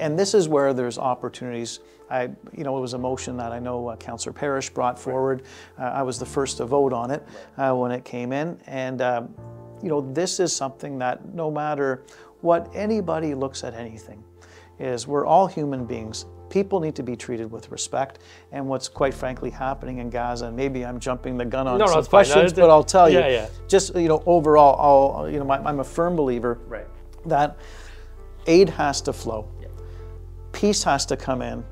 And this is where there's opportunities. It was a motion that I know Councillor Parrish brought forward. I was the first to vote on it when it came in. And this is something that no matter what anybody looks at anything, is we're all human beings. People need to be treated with respect, and what's quite frankly happening in Gaza, and maybe I'm jumping the gun on some questions, but I'll tell you, just overall, I'm a firm believer that aid has to flow, peace has to come in,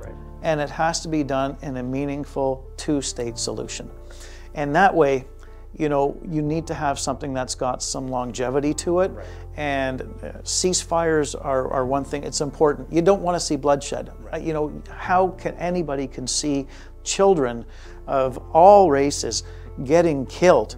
and it has to be done in a meaningful two-state solution. And that way, you need to have something that's got some longevity to it. And ceasefires are one thing. It's important. You don't want to see bloodshed. How can anybody see children of all races getting killed?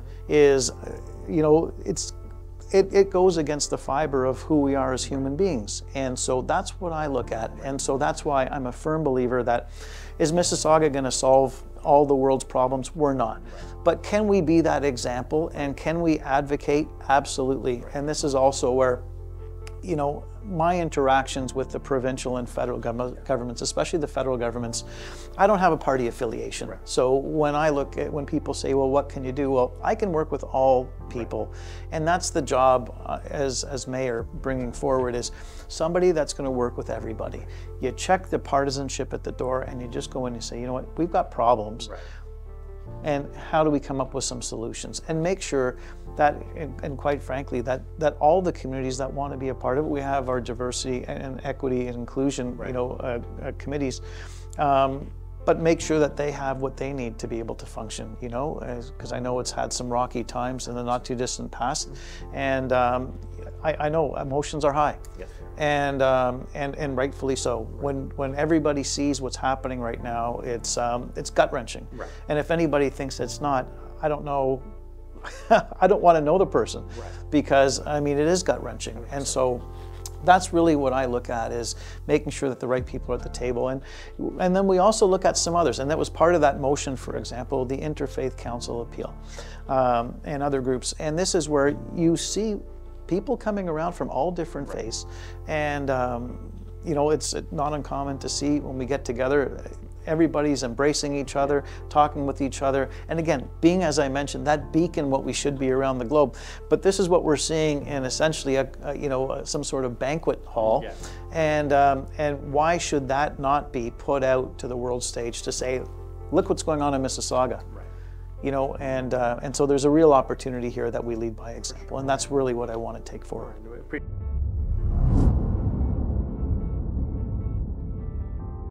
It goes against the fiber of who we are as human beings. And so that's what I look at. And so that's why I'm a firm believer that, is Mississauga going to solve all the world's problems? We're not. But can we be that example, and can we advocate? Absolutely. And this is also where, my interactions with the provincial and federal governments, especially the federal governments, I don't have a party affiliation. So when people say, well, what can you do? Well, I can work with all people. And that's the job as mayor bringing forward, is somebody that's going to work with everybody. You check the partisanship at the door, and you just go in and say, you know what, we've got problems. And how do we come up with some solutions, and make sure that, and quite frankly, that all the communities that want to be a part of it, we have our diversity and equity and inclusion, committees, but make sure that they have what they need to be able to function, because I know it's had some rocky times in the not too distant past, and I know emotions are high. And rightfully so. When everybody sees what's happening right now, it's gut-wrenching. And if anybody thinks it's not, I don't know. I don't want to know the person, because it is gut-wrenching. And so that's really what I look at, is making sure that the right people are at the table. And then we also look at some others, and that was part of that motion, for example, the Interfaith Council appeal, and other groups. And this is where you see people coming around from all different faiths, and it's not uncommon to see when we get together, everybody's embracing each other, talking with each other, and again, being, as I mentioned, that beacon, what we should be around the globe. But this is what we're seeing in essentially some sort of banquet hall, and why should that not be put out to the world stage to say, look what's going on in Mississauga? And so there's a real opportunity here that we lead by example, and that's really what I want to take forward.